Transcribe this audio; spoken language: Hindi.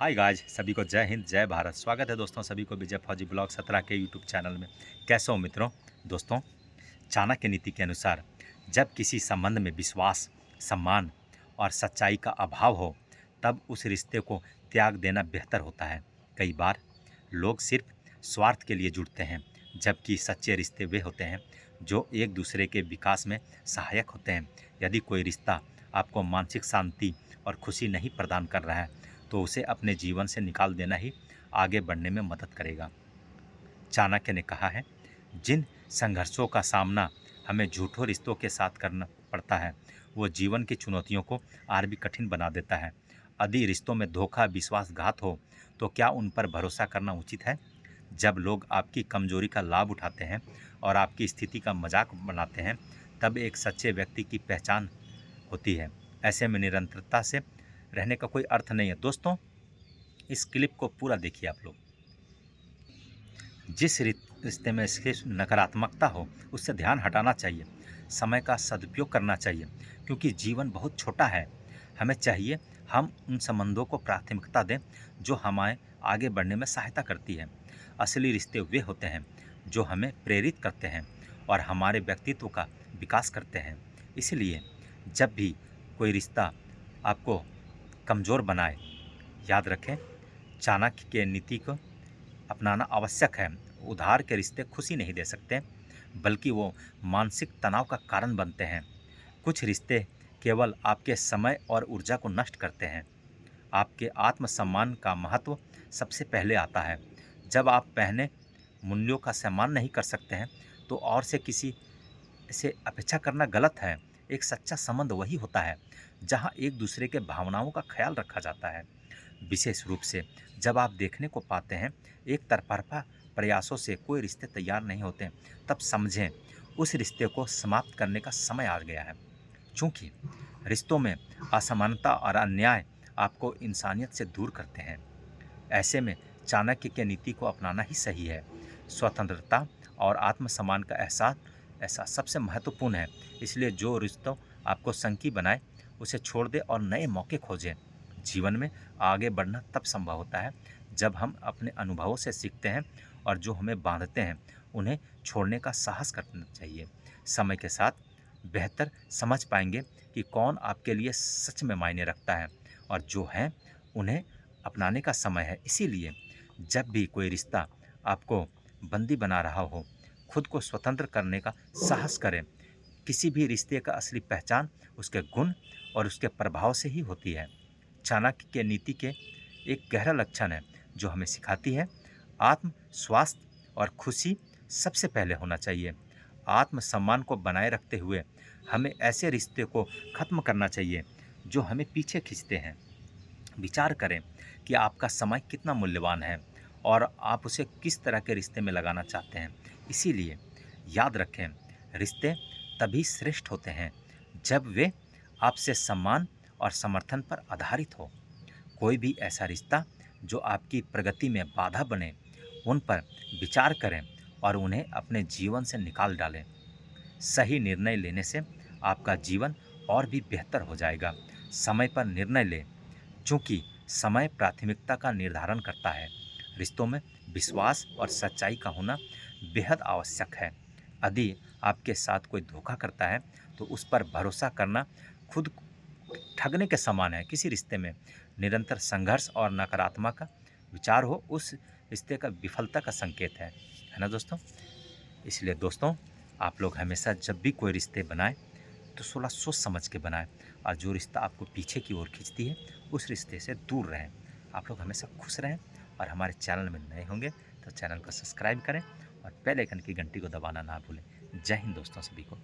हाय गाइस, सभी को जय हिंद जय भारत। स्वागत है दोस्तों सभी को विजय फौजी ब्लॉग 17 के यूट्यूब चैनल में। कैसे हो मित्रों? दोस्तों, चाणक्य नीति के अनुसार जब किसी संबंध में विश्वास, सम्मान और सच्चाई का अभाव हो तब उस रिश्ते को त्याग देना बेहतर होता है। कई बार लोग सिर्फ स्वार्थ के लिए जुड़ते हैं, जबकि सच्चे रिश्ते वे होते हैं जो एक दूसरे के विकास में सहायक होते हैं। यदि कोई रिश्ता आपको मानसिक शांति और खुशी नहीं प्रदान कर रहा है तो उसे अपने जीवन से निकाल देना ही आगे बढ़ने में मदद करेगा। चाणक्य ने कहा है, जिन संघर्षों का सामना हमें झूठों रिश्तों के साथ करना पड़ता है वो जीवन की चुनौतियों को और भी कठिन बना देता है। यदि रिश्तों में धोखा, विश्वासघात हो तो क्या उन पर भरोसा करना उचित है? जब लोग आपकी कमजोरी का लाभ उठाते हैं और आपकी स्थिति का मजाक बनाते हैं तब एक सच्चे व्यक्ति की पहचान होती है। ऐसे में निरंतरता से रहने का कोई अर्थ नहीं है। दोस्तों, इस क्लिप को पूरा देखिए आप लोग। जिस रिश्ते में सिर्फ नकारात्मकता हो उससे ध्यान हटाना चाहिए। समय का सदुपयोग करना चाहिए क्योंकि जीवन बहुत छोटा है। हमें चाहिए हम उन संबंधों को प्राथमिकता दें जो हमें आगे बढ़ने में सहायता करती है। असली रिश्ते वे होते हैं जो हमें प्रेरित करते हैं और हमारे व्यक्तित्व का विकास करते हैं। इसलिए जब भी कोई रिश्ता आपको कमज़ोर बनाए, याद रखें, चाणक्य के नीति को अपनाना आवश्यक है। उधार के रिश्ते खुशी नहीं दे सकते, बल्कि वो मानसिक तनाव का कारण बनते हैं। कुछ रिश्ते केवल आपके समय और ऊर्जा को नष्ट करते हैं। आपके आत्मसम्मान का महत्व सबसे पहले आता है। जब आप पहले मूल्यों का सम्मान नहीं कर सकते हैं तो और से किसी से अपेक्षा करना गलत है। एक सच्चा संबंध वही होता है जहाँ एक दूसरे के भावनाओं का ख्याल रखा जाता है। विशेष रूप से जब आप देखने को पाते हैं एक तरफा प्रयासों से कोई रिश्ते तैयार नहीं होते, तब समझें उस रिश्ते को समाप्त करने का समय आ गया है। चूँकि रिश्तों में असमानता और अन्याय आपको इंसानियत से दूर करते हैं। ऐसे में चाणक्य की नीति को अपनाना ही सही है। स्वतंत्रता और आत्मसम्मान का एहसास सबसे महत्वपूर्ण है। इसलिए जो रिश्तों आपको संकी बनाए उसे छोड़ दे और नए मौके खोजें। जीवन में आगे बढ़ना तब संभव होता है जब हम अपने अनुभवों से सीखते हैं और जो हमें बांधते हैं उन्हें छोड़ने का साहस करना चाहिए। समय के साथ बेहतर समझ पाएंगे कि कौन आपके लिए सच में मायने रखता है और जो है उन्हें अपनाने का समय है। इसीलिए जब भी कोई रिश्ता आपको बंदी बना रहा हो, खुद को स्वतंत्र करने का साहस करें। किसी भी रिश्ते का असली पहचान उसके गुण और उसके प्रभाव से ही होती है। चाणक्य के नीति के एक गहरा लक्षण है जो हमें सिखाती है, आत्म स्वास्थ्य और खुशी सबसे पहले होना चाहिए। आत्मसम्मान को बनाए रखते हुए हमें ऐसे रिश्ते को खत्म करना चाहिए जो हमें पीछे खींचते हैं। विचार करें कि आपका समय कितना मूल्यवान है और आप उसे किस तरह के रिश्ते में लगाना चाहते हैं। इसीलिए याद रखें, रिश्ते तभी श्रेष्ठ होते हैं जब वे आपसे सम्मान और समर्थन पर आधारित हो। कोई भी ऐसा रिश्ता जो आपकी प्रगति में बाधा बने, उन पर विचार करें और उन्हें अपने जीवन से निकाल डालें। सही निर्णय लेने से आपका जीवन और भी बेहतर हो जाएगा। समय पर निर्णय लें, चूँकि समय प्राथमिकता का निर्धारण करता है। रिश्तों में विश्वास और सच्चाई का होना बेहद आवश्यक है। यदि आपके साथ कोई धोखा करता है तो उस पर भरोसा करना खुद ठगने के समान है। किसी रिश्ते में निरंतर संघर्ष और नकारात्मक विचार हो उस रिश्ते का विफलता का संकेत है ना दोस्तों? इसलिए दोस्तों, आप लोग हमेशा जब भी कोई रिश्ते बनाएं तो थोड़ा सोच समझ के बनाएं और जो रिश्ता आपको पीछे की ओर खींचती है उस रिश्ते से दूर रहें। आप लोग हमेशा खुश रहें और हमारे चैनल में नए होंगे तो चैनल को सब्सक्राइब करें और बेल आइकन की घंटी को दबाना ना भूलें। जय हिंद दोस्तों सभी को।